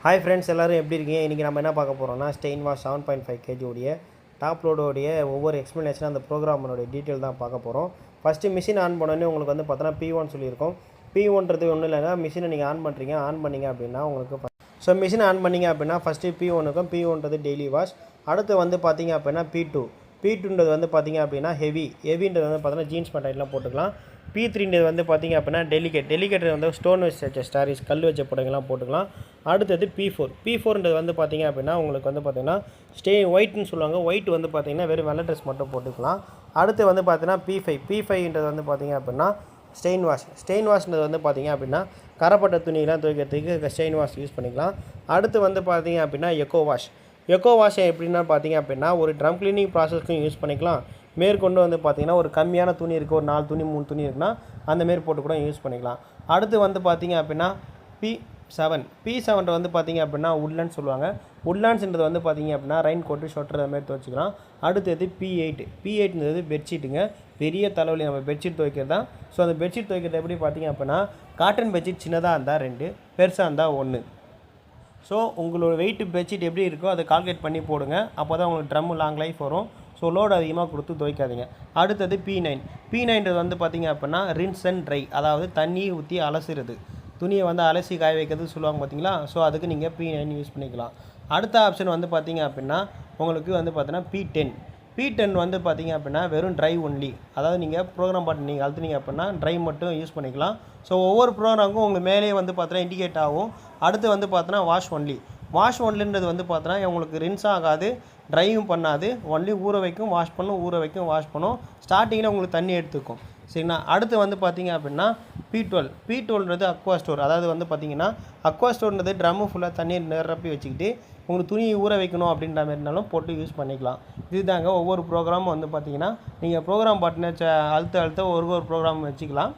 Hi friends, எல்லோரும் எப்படி இருக்கீங்க? இன்றைக்கி நம்ம என்ன பார்க்க போகிறோம்னா ஸ்டெயின் வாஷ் 7.5 kg உடைய டாப் லோடோடைய ஒவ்வொரு எக்ஸ்ப்ளனேஷன் அந்த ப்ரோக்ராமோடைய டீட்டெயில் தான் பார்க்க போகிறோம். ஃபஸ்ட்டு மிஷின் ஆன் பண்ணோன்னே உங்களுக்கு வந்து பார்த்தோன்னா P1 சொல்லியிருக்கோம். P1ன்றது ஒன்றும் இல்லைங்க, மிஷினை நீங்கள் ஆன் பண்ணுறீங்க. ஆன் பண்ணிங்க அப்படின்னா உங்களுக்கு மிஷினை ஆன் பண்ணிங்க அப்படின்னா ஃபஸ்ட்டு P1க்கும் P1ன்றது டெய்லி வாஷ். அடுத்து வந்து பார்த்தீங்க அப்படின்னா P2ன்றது வந்து பார்த்தீங்க அப்படின்னா ஹெவின்றது வந்து பார்த்தீங்கன்னா ஜீன்ஸ் பேண்ட்லாம் போட்டுக்கலாம். P3ன்றது வந்து பார்த்தீங்க அப்படின்னா டெலிகேட் வந்து ஸ்டோன் வச்ச ஸ்டாரிஸ் கல் வச்ச புடவைலாம் போட்டுக்கலாம். அடுத்தது P4ன்றது வந்து பார்த்தீங்க அப்படின்னா உங்களுக்கு வந்து பார்த்தீங்கன்னா ஒயிட்னு சொல்லுவாங்க. ஒயிட் வந்து பார்த்தீங்கன்னா வெறும் வெள்ளை ட்ரெஸ் மட்டும் போட்டுக்கலாம். அடுத்து வந்து பார்த்தீங்கன்னா P5ன்றது வந்து பார்த்தீங்க அப்படின்னா ஸ்டெயின் வாஷ்ன்றது வந்து பார்த்தீங்க அப்படின்னா கரப்பட்ட துணியெல்லாம் துவைக்கிறதுக்கு ஸ்டெயின் வாஷ் யூஸ் பண்ணிக்கலாம். அடுத்து வந்து பார்த்தீங்க அப்படின்னா எக்கோ வாஷ் எப்படின்னா பார்த்தீங்க அப்படின்னா ஒரு ட்ரம் கிளீனிங் ப்ராசஸ்க்கும் யூஸ் பண்ணிக்கலாம். மேற்கொண்டு வந்து பார்த்திங்கன்னா ஒரு கம்மியான துணி இருக்குது, ஒரு 4 துணி 3 துணி இருக்குன்னா அந்தமாரி போட்டு கூட யூஸ் பண்ணிக்கலாம். அடுத்து வந்து பார்த்திங்க அப்படின்னா P7 வந்து பார்த்திங்க அப்படின்னா உட்லன்ஸ் சொல்லுவாங்க. உட்லான்ஸ்ன்றது வந்து பார்த்திங்க அப்படின்னா ரெயின் கோட்டு ஷொட்டர் அதுமாதிரி துவைச்சிக்கலாம். அடுத்தது P8ன்றது பெட்ஷீட்டுங்க. பெரிய தலைவலி நம்ம பெட்ஷீட் துவைக்கிறது தான். ஸோ அந்த பெட்ஷீட் துவைக்கிறது எப்படி பார்த்திங்க அப்படின்னா காட்டன் பெட்ஷீட் சின்னதாக இருந்தால் 2, பெருசாக இருந்தால் 1. ஸோ உங்களோட வெயிட் பெட்ஷீட் எப்படி இருக்கோ அதை கால்குலேட் பண்ணி போடுங்க. அப்போ தான் உங்களுக்கு ட்ரம் லாங் லைஃப் வரும். ஸோ லோடு அதிகமாக கொடுத்து துவைக்காதீங்க. அடுத்தது P9ன்றது வந்து பார்த்திங்க அப்படின்னா ரின்ஸ் அண்ட் ட்ரை, அதாவது தண்ணி ஊற்றி அலசுறது. துணியை வந்து அலசி காய வைக்கிறது சொல்லுவாங்க பார்த்தீங்களா. ஸோ அதுக்கு நீங்கள் P9 யூஸ் பண்ணிக்கலாம். அடுத்த ஆப்ஷன் வந்து பார்த்திங்க அப்படின்னா உங்களுக்கு வந்து பார்த்தீங்கன்னா P10 வந்து பார்த்திங்க அப்படின்னா வெறும் ட்ரை ஒன்லி, அதாவது நீங்கள் ப்ரோக்ராம் பாட்டு நீங்கள் அழுத்துனீங்க அப்படின்னா ட்ரை மட்டும் யூஸ் பண்ணிக்கலாம். ஸோ ஒவ்வொரு ப்ரோக்ராமுக்கும் உங்களுக்கு மேலே வந்து பார்த்தீங்கன்னா இண்டிகேட் ஆகும். அடுத்து வந்து பார்த்தோன்னா வாஷ் ஒன்லின்றது வந்து பார்த்தோன்னா உங்களுக்கு ரின்ஸ் ஆகாது, ட்ரையும் பண்ணாது, ஒன்லி ஊற வைக்கும் வாஷ் பண்ணும். ஸ்டார்டிங்கில் உங்களுக்கு தண்ணி எடுத்துக்கும். சரிங்களா. அடுத்து வந்து பார்த்திங்க அப்படின்னா P12ன்றது அக்வா ஸ்டோர், அதாவது வந்து பார்த்திங்கன்னா அக்வா ஸ்டோர்ன்றது ட்ரம்மு ஃபுல்லாக தண்ணி நிரப்பி வச்சுக்கிட்டு உங்களுக்கு துணியை ஊற வைக்கணும் அப்படின்ற மாதிரினாலும் போட்டு யூஸ் பண்ணிக்கலாம். இதுதாங்க ஒவ்வொரு ப்ரோக்ராமும் வந்து பார்த்திங்கன்னா நீங்கள் ப்ரோக்ராம் பட்டனை அழுத்த ஒரு ப்ரோக்ராம் வச்சுக்கலாம்.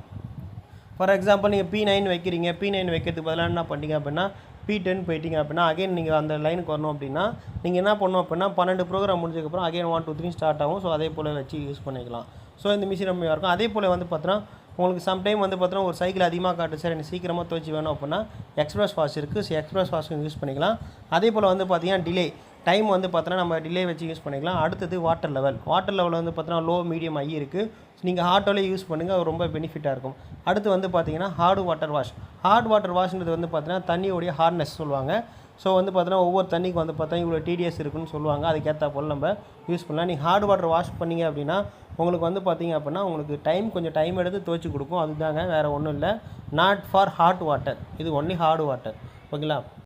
ஃபார் எக்ஸாம்பிள் நீங்கள் P9 வைக்கிறீங்க. P9 வைக்கிறதுக்கு பதிலாக என்ன பண்ணிட்டீங்க அப்படின்னா P10 போயிட்டீங்க அப்படின்னா அகைன் நீங்கள் அந்த லைனுக்கு வரணும் அப்படின்னா நீங்கள் என்ன பண்ணணும் அப்படின்னா 12 ப்ரோக்ராம் முடிஞ்சதுக்கப்புறம் அகைன் 1 2 3 ஸ்டார்ட் ஆகும். ஸோ அதே போல் வச்சு யூஸ் பண்ணிக்கலாம். ஸோ இந்த மிஷின் ரொம்ப இருக்கும். அதே போல் வந்து பார்த்தோன்னா உங்களுக்கு சம்டைம் வந்து பார்த்தோன்னா ஒரு சைக்கிள் அதிகமாக காட்டு சார், எனக்கு சீக்கிரமாக துவைச்சி வேணும் அப்படின்னா எக்ஸ்பிரஸ் வாஷ் இருக்குது. ஸோ எக்ஸ்பிரஸ் வாஷும் யூஸ் பண்ணிக்கலாம். அதே போல் வந்து பார்த்திங்கன்னா டைம் வந்து பார்த்தோன்னா நம்ம டிலே வச்சு யூஸ் பண்ணிக்கலாம். அடுத்தது வாட்டர் லெவல் வந்து பார்த்தோன்னா லோ, மீடியம், ஹை இருக்குது. ஸோ நீங்கள் ஹாட்டோலே யூஸ் பண்ணுங்கள், அது ரொம்ப பெனிஃபிட்டாக இருக்கும். அடுத்து வந்து பார்த்திங்கன்னா ஹார்ட் வாட்டர் வாஷ்ன்றது வந்து பார்த்தீங்கன்னா தண்ணியோடைய ஹார்ட்னஸ் சொல்லுவாங்க. ஸோ வந்து பார்த்தீங்கன்னா ஒவ்வொரு தண்ணிக்கு வந்து பார்த்தா இவ்வளோ TDS இருக்குன்னு சொல்லுவாங்க. அதுக்கேற்ற போல் நம்ம யூஸ் பண்ணலாம். நீங்கள் ஹார்ட் வாட்டர் வாஷ் பண்ணிங்க அப்படின்னா உங்களுக்கு வந்து பார்த்திங்க அப்படின்னா உங்களுக்கு கொஞ்சம் டைம் எடுத்து துவைச்சி கொடுக்கும். அதுதாங்க, வேறு ஒன்றும் இல்லை. நாட் ஃபார் ஹாட் வாட்டர், இது ஒன்லி ஹார்ட் வாட்டர். ஓகேங்களா.